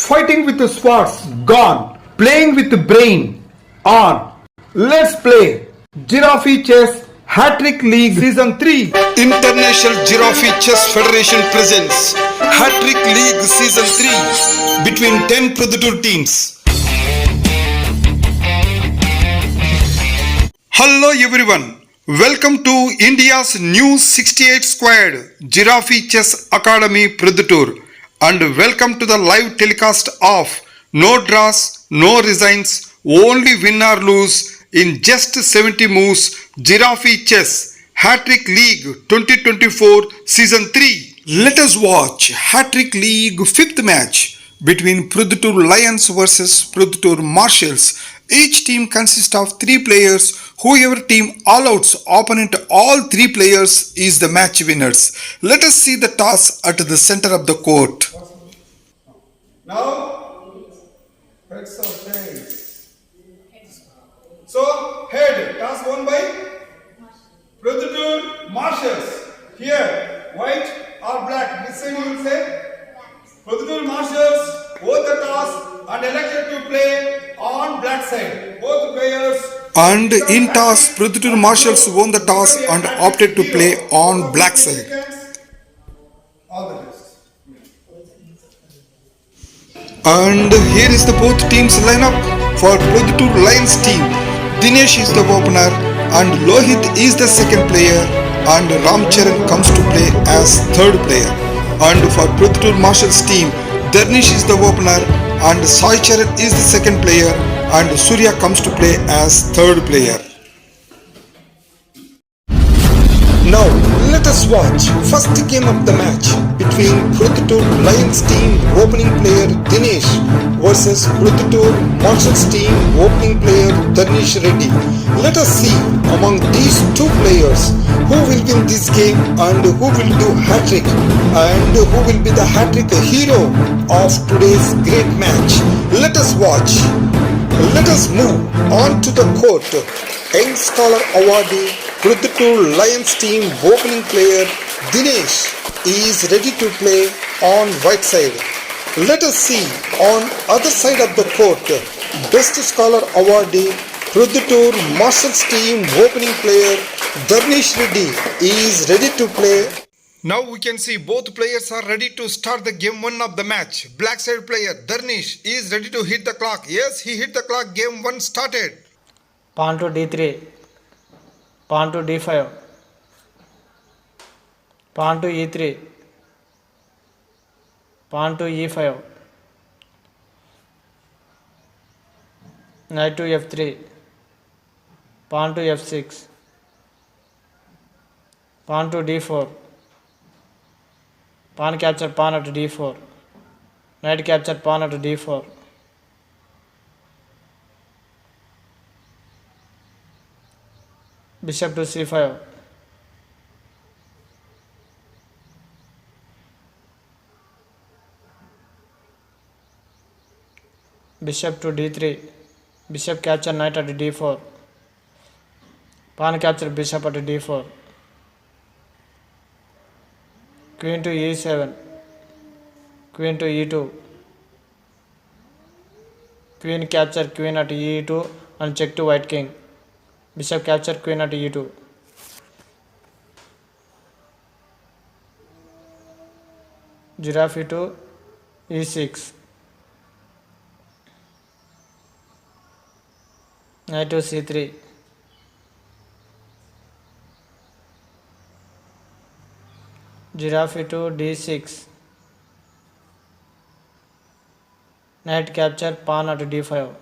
Fighting with the swords, gone. Playing with the brain, on. Let's play Giraffe Chess Hattrick League Season 3. International Giraffe Chess Federation presents Hattrick League Season 3 between 10 Proddatur teams. Hello everyone, welcome to India's new 68 squad Giraffe Chess Academy Proddatur, and welcome to the live telecast of no draws, no resigns, only win or lose in just 70 moves Giraffe Chess Hattrick League 2024 Season 3. Let us watch Hattrick League 5th match between Proddatur Lions versus Proddatur Marshals. Each team consists of 3 players. Whoever team all-outs opponent all 3 players is the match winners. Let us see the toss at the center of the court. Now, heads or tails? So, head, toss won by Proddatur Marshals. Here, white or black? This side you will say Proddatur Marshals won the toss and elected to play on black side. Both players. And in toss, Proddatur Marshals won the toss and opted to play on black side. All the best. And here is the both teams lineup. For Proddatur Lions team, Dinesh is the opener and Lohit is the second player, and Ramcharan comes to play as third player. And for Proddatur Marshals team, Dharnish is the opener and Sai Charan is the second player, and Surya comes to play as third player. Now let us watch first game of the match between Proddatur Lions team opening player Dinesh versus Proddatur Marshals team opening player Dharnish Reddy. Let us see among these 2 players who will win this game and who will do hat-trick and who will be the hat-trick hero of today's great match. Let us watch. Let us move on to the court. Young Scholar awardee Proddatur Lions team opening player Dinesh is ready to play on white side. Let us see on other side of the court. Best Scholar awardee Proddatur Marshals team opening player Dharnish Reddy is ready to play. Now we can see both players are ready to start the game 1 of the match. Black side player Dharnish is ready to hit the clock. Yes, he hit the clock. Game 1 started. Pawn to d3, pawn to d5, pawn to e3, pawn to e5, knight to f3, pawn to f6, pawn to d4, pawn capture pawn at d4, knight capture pawn at d4, bishop to c5, bishop to d3, bishop capture knight at d4, pawn capture bishop at d4, queen to e7, queen to e2, queen capture queen at e2 and check to white king. Bishop capture queen at e2. Giraffe to e6. Knight to c3. Giraffe to d6. Knight capture pawn at d5.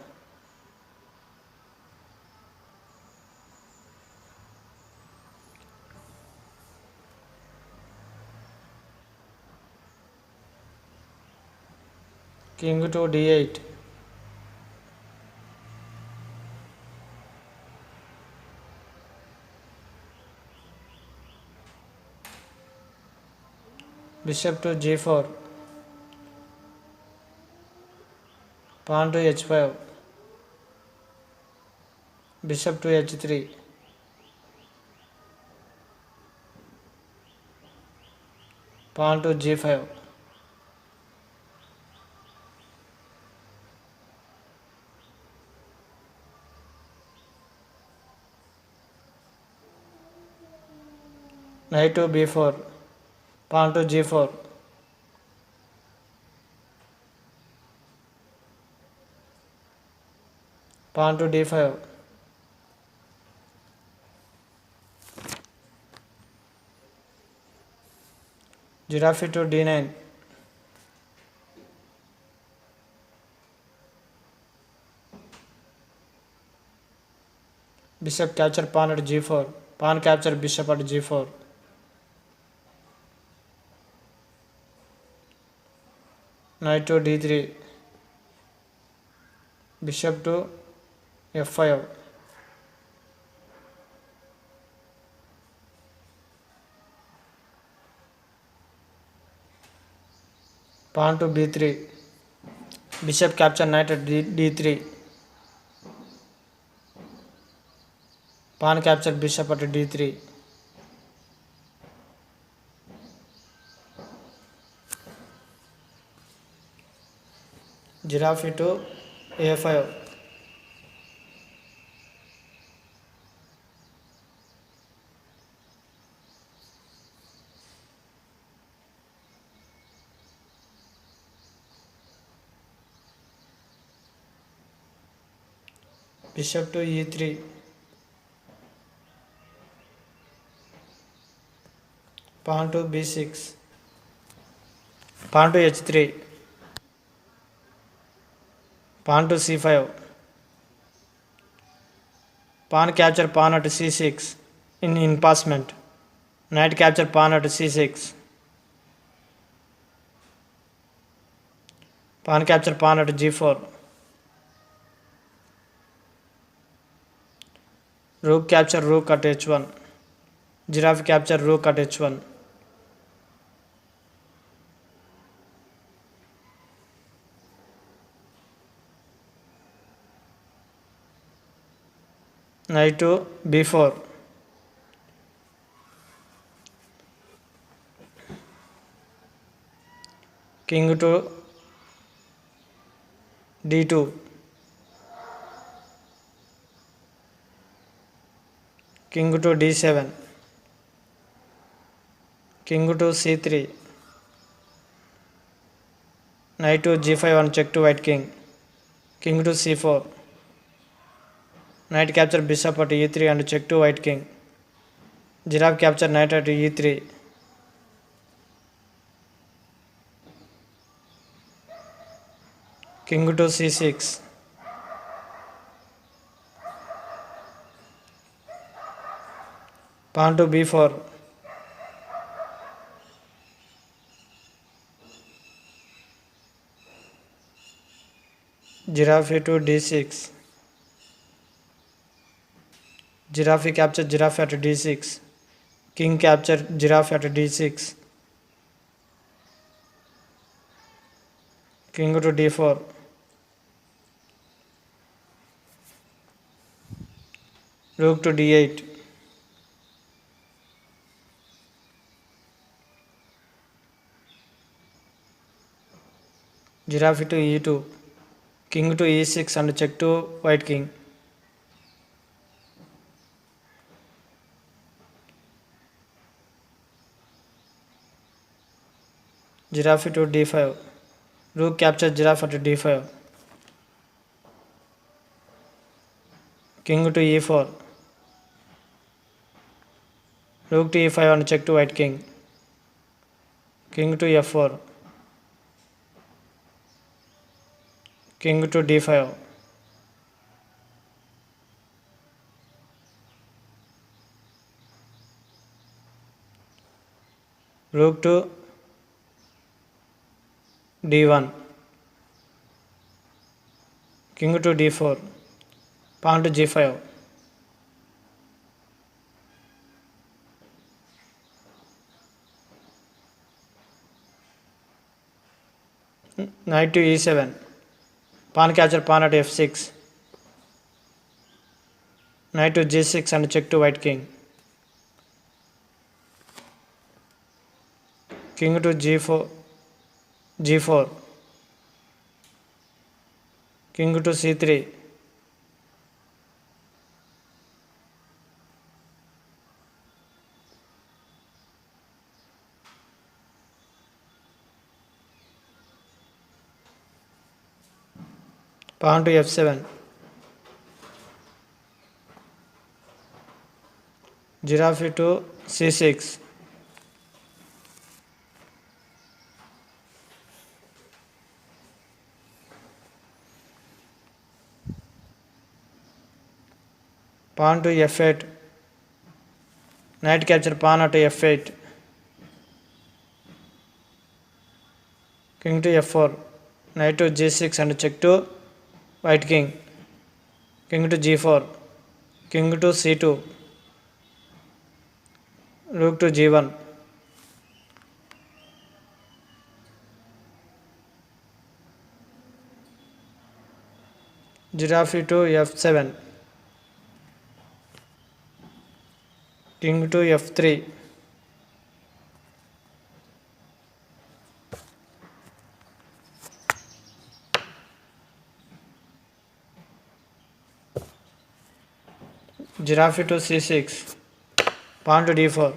King to d8. Bishop to g4. Pawn to h5. Bishop to h3. Pawn to g5. knight to b4, pawn to g4, pawn to d5, giraffe to d9, bishop capture pawn at g4, pawn capture bishop at g4, knight to d3, bishop to f5, pawn to b3, bishop capture knight at d3, pawn capture bishop at d3, giraffe to a5, bishop to e3, pawn to b6, pawn to h3, pawn to c5, pawn capture pawn at c6 in impassment, knight capture pawn at c6, pawn capture pawn at g4, rook capture rook at h1, giraffe capture rook at h1, knight to b4, king to d2, king to d7, king to c3, knight to g5 and check to white king, king to c4, knight capture bishop at e3 and check to white king, giraffe capture knight at e3, king to c6, pawn to b4, giraffe to d6, giraffe capture giraffe at d6, king capture giraffe at d6, king to d4, rook to d8, giraffe to e2, king to e6 and check to white king, giraffe to d5, rook capture giraffe at d5, king to e4, rook to e5 and check to white king, king to f4, king to d5, rook to d1, king to d4, pawn to g5, knight to e7, pawn capture pawn at f6, knight to g6 and check to white king, king to g4, king to c3, pawn to f7, giraffe to c6, pawn to f8, knight capture pawn at f8, king to f4, knight to g6 and check to white king, king to g4, king to c2, rook to g1, giraffe to f7, king to f3, giraffe to c6, pawn to d4,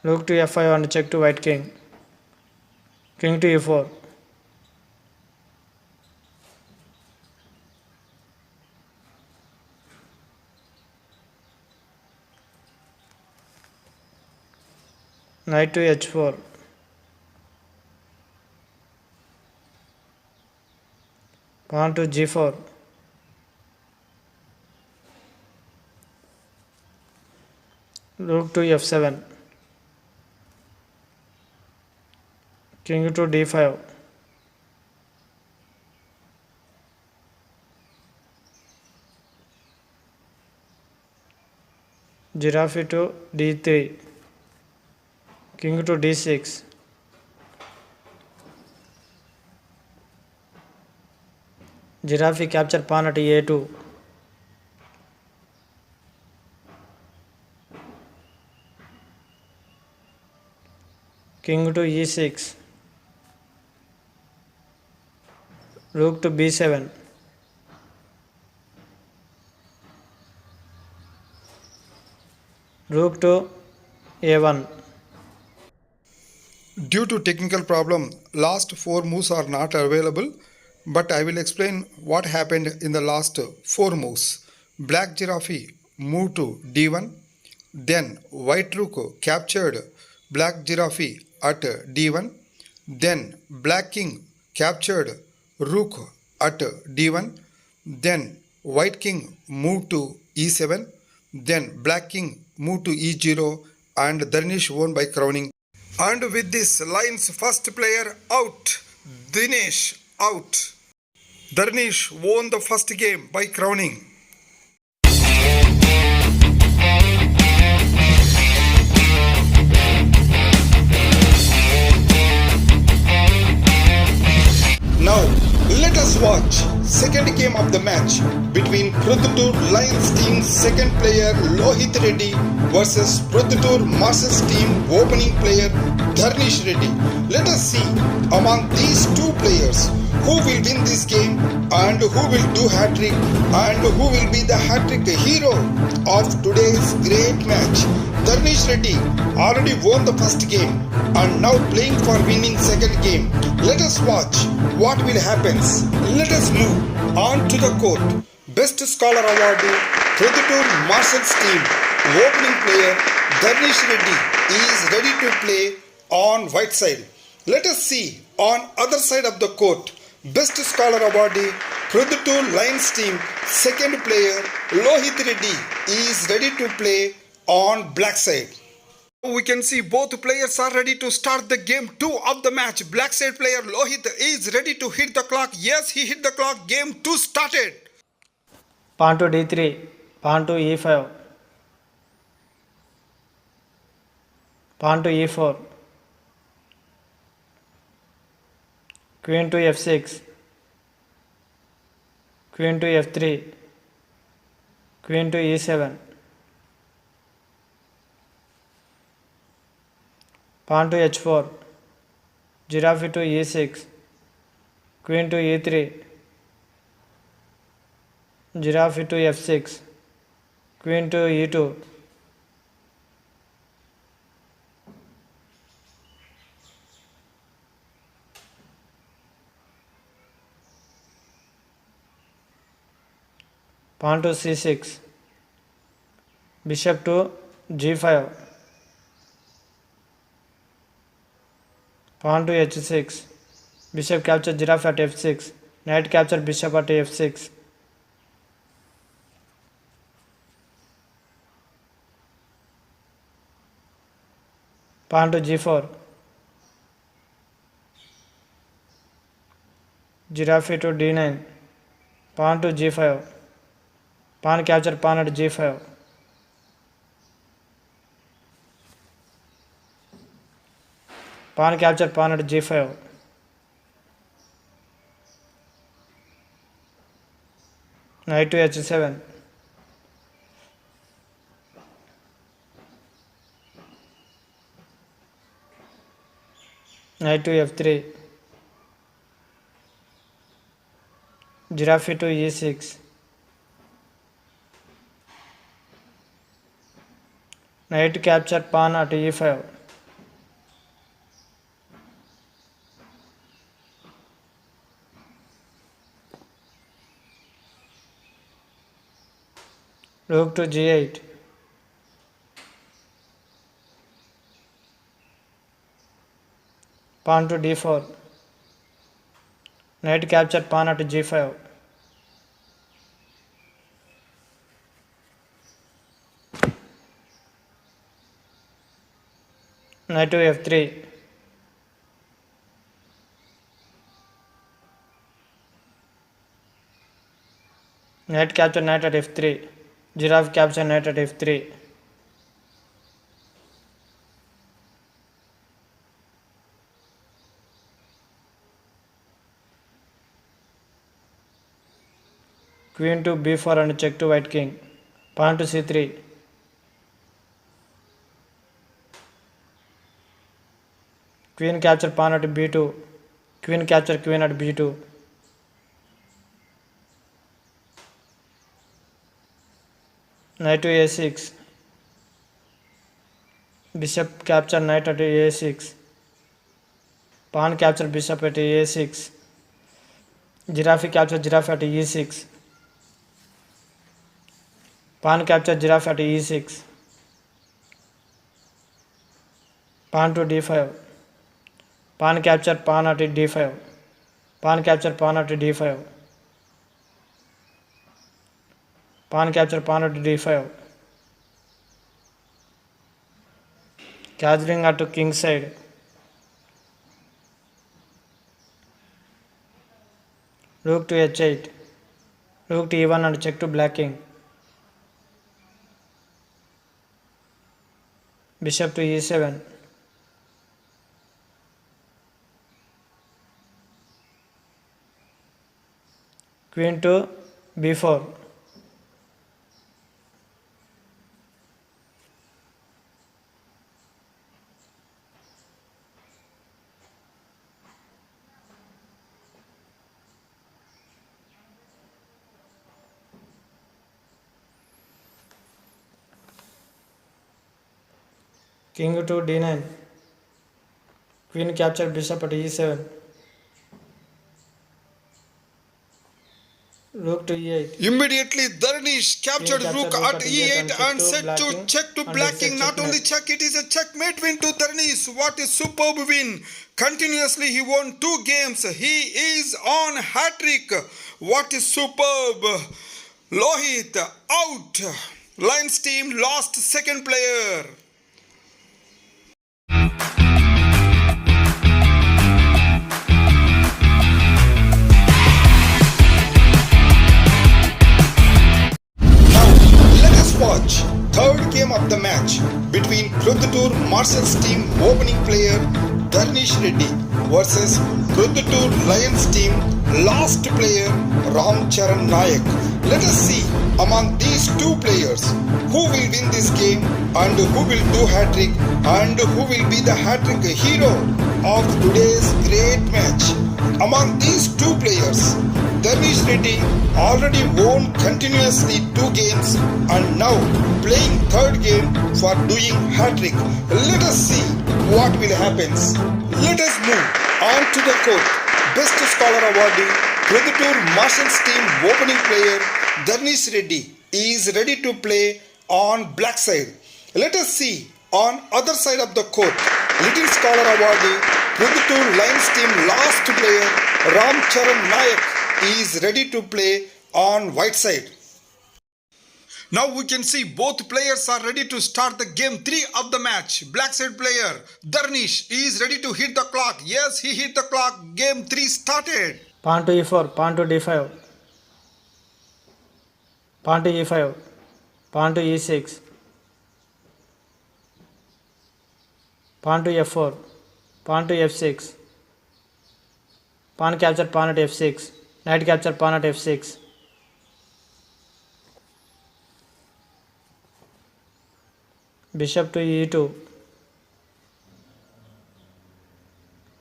rook to f5 and check to white king, king to e4, knight to h4, pawn to g4, rook to f7, king to d5, giraffe to d3, king to d6, giraffe capture pawn at a2, king to e6, rook to b7, rook to a1, Due to technical problem, last 4 moves are not available, but I will explain what happened in the last 4 moves. Black giraffe moved to d1, then white rook captured black giraffe at d1, then black king captured rook at d1, then white king moved to e7, then black king moved to e0 and Dharnesh won by crowning. And with this, line's first player out, Dinesh out. Dharnesh won the first game by crowning. Now, let us watch second game of the match between Proddatur Lions team second player Lohit Reddy versus Proddatur Marshals team opening player Dharnesh Reddy. Let us see among these two players who will win this game and who will do Hattrick and who will be the Hattrick hero of today's great match. Dharnesh Reddy already won the first game and now playing for winning second game. Let us watch what will happen. Let us move on to the court. Best Scholar awardee Proddatur Marshals team opening player Dharnesh Reddy is ready to play on white side. Let us see on other side of the court. Best Scholar awardee Proddatur Lions team second player Lohit Reddy is ready to play on black side. We can see both players are ready to start the game 2 of the match. Black side player Lohit is ready to hit the clock. Yes, he hit the clock. Game 2 started. pawn to d3, pawn to e5, pawn to e4, queen to f6, queen to f3, queen to e7, pawn to h4, giraffe to e6, queen to e3, giraffe to f6, queen to e2, pawn to c6, bishop to g5, pawn to h6, bishop capture giraffe at f6, knight capture bishop at f6, pawn to g4, giraffe to d9, pawn to g5, pawn capture pawn at g5, pawn capture pawn at g5, knight to h7, knight to f3, giraffe to e6, knight capture pawn at e5, rook to g8, pawn to d4, knight capture pawn at g5, knight to f3, knight capture knight at f3, giraffe capture knight at f3, queen to b4 and check to white king, pawn to c3, queen capture pawn at b2, queen capture queen at b2, knight to a6, bishop capture knight at a6, pawn capture bishop at a6, giraffe capture giraffe at e6, pawn capture giraffe at e6, pawn to d5, pawn capture pawn at d5, pawn capture pawn at d5, pawn capture pawn at d5, castling at king side, rook to h8, rook to e1 and check to black king, bishop to e7, queen to b4, king to d9, queen capture bishop at e7, rook to e8, Immediately, Dharnesh captured King rook captured at e8 and set to check to black it's a king. Not only checkmate. check, it is a checkmate win to Dharnesh. What a superb win! Continuously, he won 2 games. He is on Hattrick. What a superb! Lohit out. Lions team lost second player. Now, let us watch third game of the match between Proddatur Marshals team opening player Dharnesh Reddy versus Proddatur Lions team last player Ram Charan Nayak. Let us see among these two players who will win this game and who will do hat-trick and who will be the hat-trick hero of today's great match. Among these two players, Dharnesh Reddy already won continuously 2 games and now playing third game for doing hat-trick. Let us see what will happen. Let us move on to the court. Best Scholar awardee Proddatur Marshals team opening player Dharnesh Reddy is ready to play on black side. Let us see on other side of the court. Little Scholar awardee Proddatur Lions team last player Ram Charan Nayak is ready to play on white side. Now we can see both players are ready to start the game 3 of the match. Black side player Dharnesh is ready to hit the clock. Yes, he hit the clock. Game 3 started. Pawn to e4, pawn to d5, pawn to e5, pawn to e6, pawn to f4, pawn to f6, pawn capture pawn at f6, knight capture pawn at f6, bishop to e2,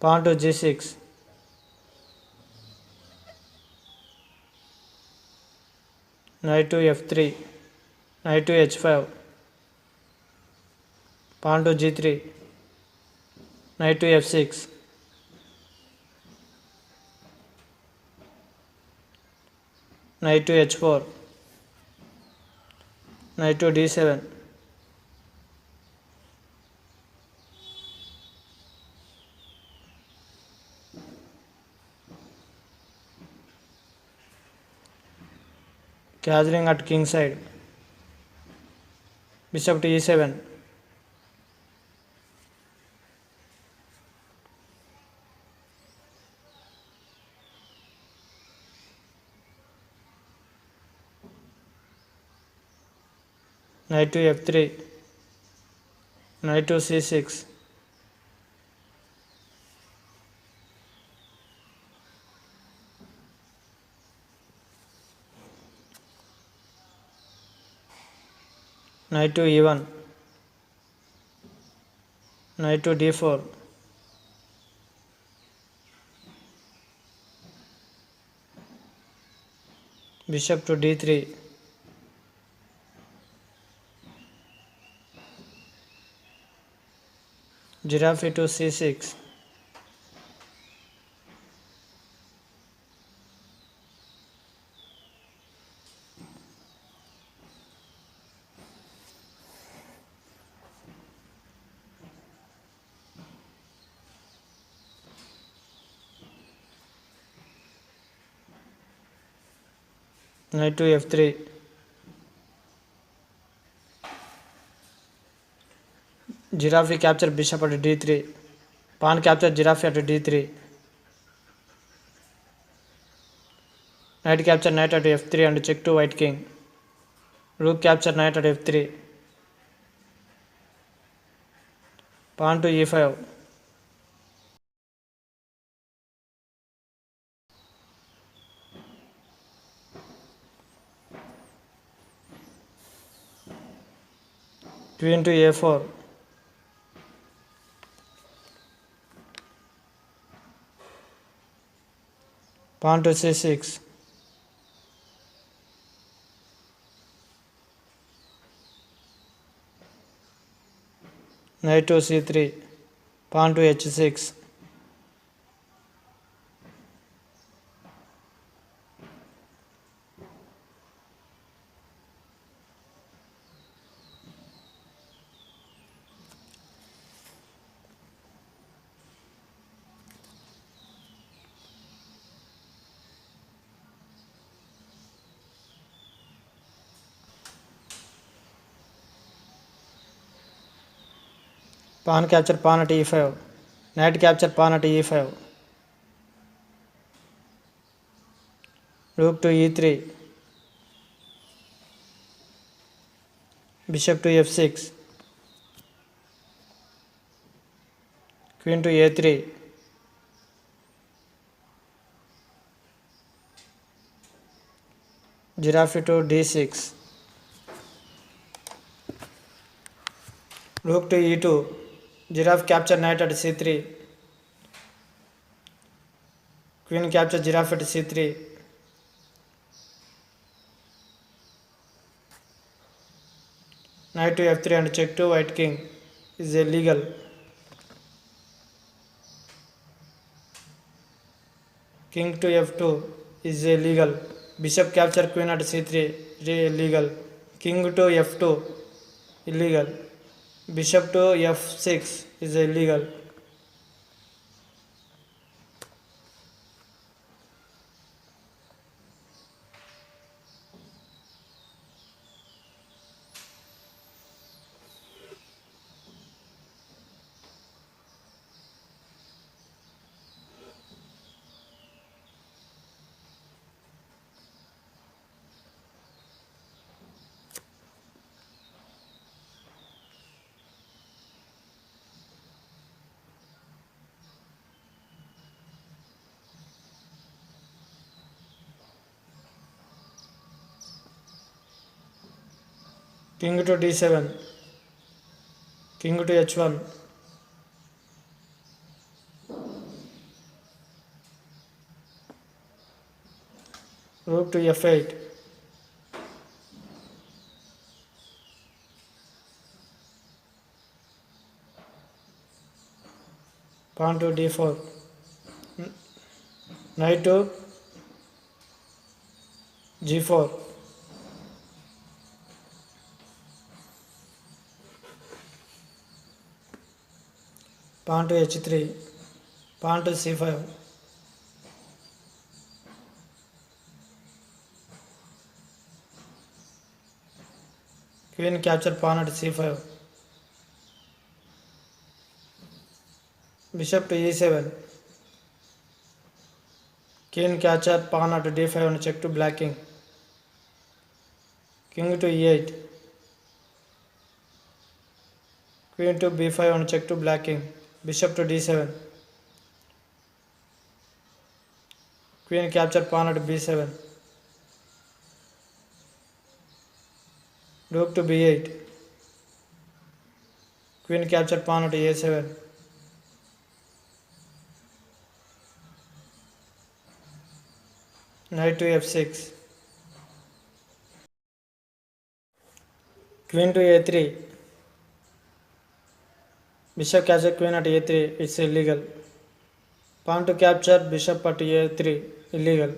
pawn to g6, knight to f3, knight to h5, pawn to g3, knight to f6, knight to h4, knight to d7, castling at king side, bishop to e7, knight to f3, knight to c6, knight to e1, knight to d4, bishop to d3, giraffe to c6, knight to f3, giraffe capture bishop at d3, pawn capture giraffe at d3, knight capture knight at f3 and check to white king, rook capture knight at f3, pawn to e5, queen to a4, pawn to c6, knight to c3, pawn to h6, pawn capture pawn at e5, knight capture pawn at e5, rook to e3, bishop to f6, queen to a3, giraffe to d6, rook to e2, giraffe capture knight at c3, queen capture giraffe at c3, knight to f3 and check to white king is illegal. King to f2 is illegal. Bishop capture queen at c3 illegal. King to f2 illegal. Bishop to f6 is illegal. King to d7. King to h1. Rook to f8. Pawn to d4. Knight to g4. Pawn to h3. Pawn to c5. Queen capture pawn at c5. Bishop to e7. King capture pawn at d5 and check to black king. King to e8. Queen to b5 and check to black king. Bishop to d7. Queen capture pawn at b7. Rook to b8. Queen capture pawn at a7. Knight to f6. Queen to a3. Bishop capture queen at a3. It's illegal. Pawn to capture bishop at a3. Illegal.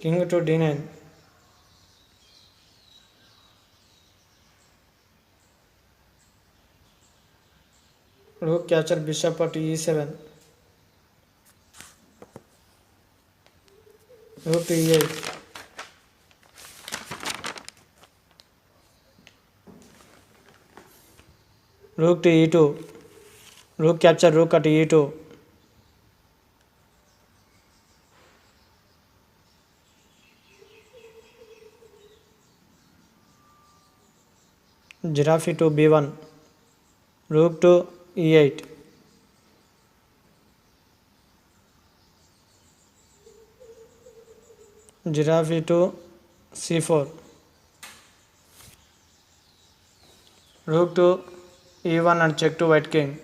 King to d9. Rook capture bishop at e7. Rook to e8. Rook to e2. Rook capture rook at e2. Giraffe to b1. Rook to e8. Giraffe to c4. Rook to e1 and check to white king.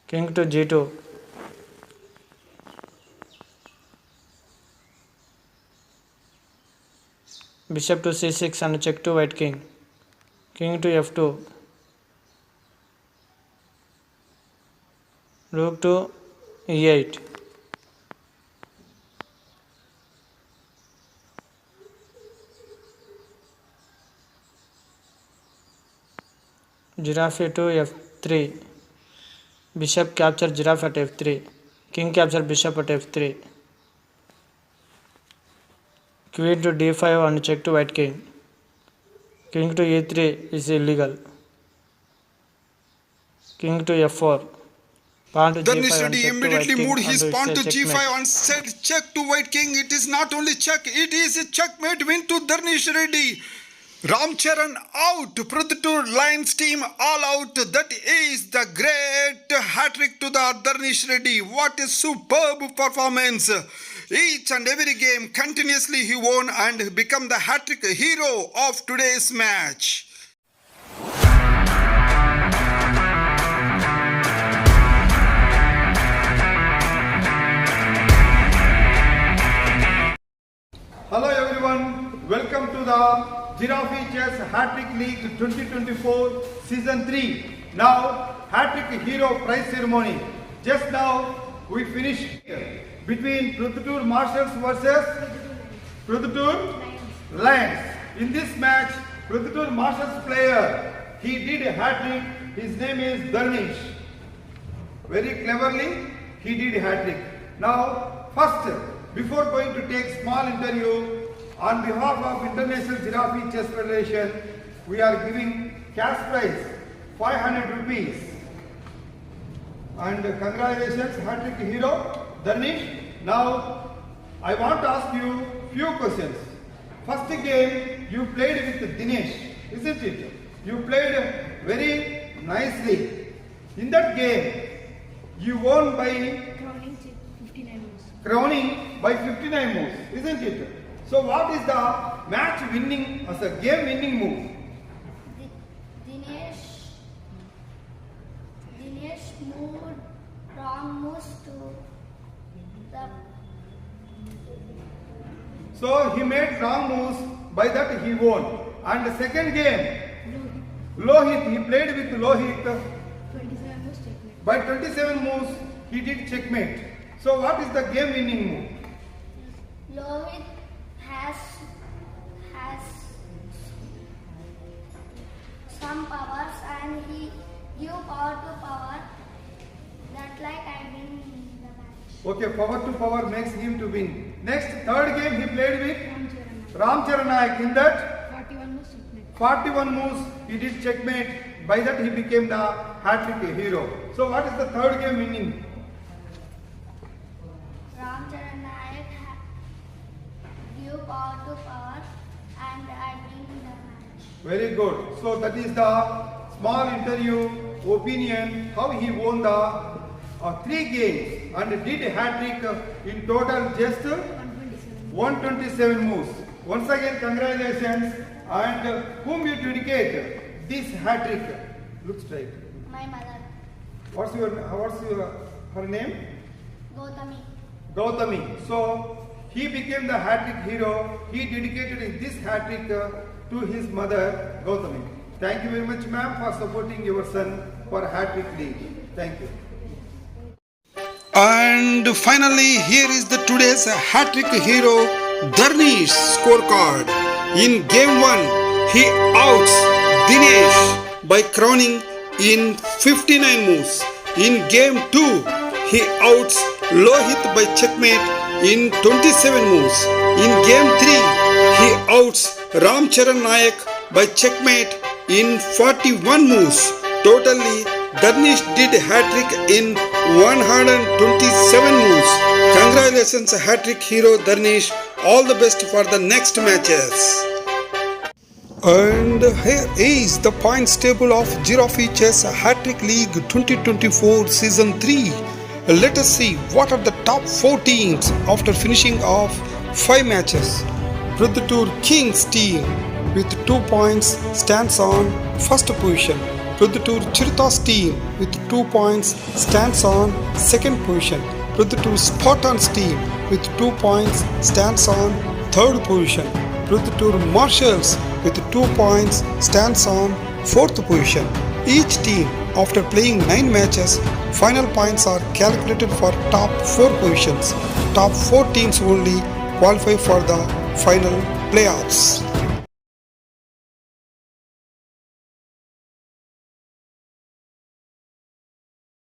King to g2. Bishop to c6 and check to white king. King to f2. Rook to e8. Giraffe to f3. Bishop capture giraffe at f3. King capture bishop at f3. Queen to d5 and check to white king. King to e3 is illegal. King to f4. Pawn to Dharnesh g5 and Reddy check to white immediately king. moved his And pawn it's to a g5 checkmate. and said check to white king. It is not only check, it is a checkmate win to Dharnesh Reddy. Ramcharan out, Proddatur Lions team all out. That is the great hat-trick to the Dharnesh Reddy. What a superb performance. Each and every game continuously he won and become the hat-trick hero of today's match. the Giraffe Chess Hattrick League 2024 Season 3. Now, Hattrick Hero Prize Ceremony. Just now, we finished between Proddatur Marshals versus Proddatur Lions. In this match, Proddatur Marshals player, he did a hat-trick. His name is Darnish. Very cleverly, he did a hat-trick. Now, first, before going to take small interview, on behalf of International Giraffe Chess Federation, we are giving cash prize 500 rupees. And congratulations, Hattrick Hero, Darnish. Now, I want to ask you few questions. First game, you played with Dinesh, isn't it? You played very nicely. In that game, you won by crowning by 59 moves, isn't it? So what is the match winning as a game winning move? Dinesh moved wrong moves to the. So he made wrong moves, by that he won. And the second game, Lohit, he played with Lohit. 27 moves checkmate. By 27 moves, he did checkmate. So what is the game winning move? Lohit has some powers and he give power to power. That like I win the match. Okay, power to power makes him to win. Next, third game he played with Ramcharan Nayak. In that 41 moves checkmate. 41 moves, he did checkmate. By that he became the Hattrick Hero. So what is the third game winning? Ramcharan Nayak give power to power and I win the match. Very good. So that is the small interview opinion how he won the 3 games and did a hat-trick in total just 127 moves. Once again, congratulations. And whom you dedicate this hat-trick? Look straight. My mother, What's her name? Gautami. Gautami. So he became the hat-trick hero. He dedicated this hat-trick to his mother, Gautami. Thank you very much, ma'am, for supporting your son for Hattrick League. Thank you. And finally, here is the today's Hattrick hero Darnish scorecard. In game 1, he outs Dinesh by crowning in 59 moves. In game 2, he outs Lohit by checkmate in 27 moves. In game 3, he outs Ramcharan Nayak by checkmate in 41 moves. Totally, Darnish did hat-trick in 127 moves. Congratulations, Hattrick hero Darnish. All the best for the next matches. And here is the points table of Giraffe Chess Hattrick League 2024 Season 3. Let us see what are the top 4 teams after finishing off 5 matches. Proddatur Kings team with 2 points stands on first position. Proddatur Chirtas team with 2 points stands on second position. Proddatur Spartans team with 2 points stands on third position. Proddatur Marshals with 2 points stands on fourth position. Each team, after playing 9 matches, final points are calculated for top 4 positions. Top 4 teams only qualify for the final playoffs.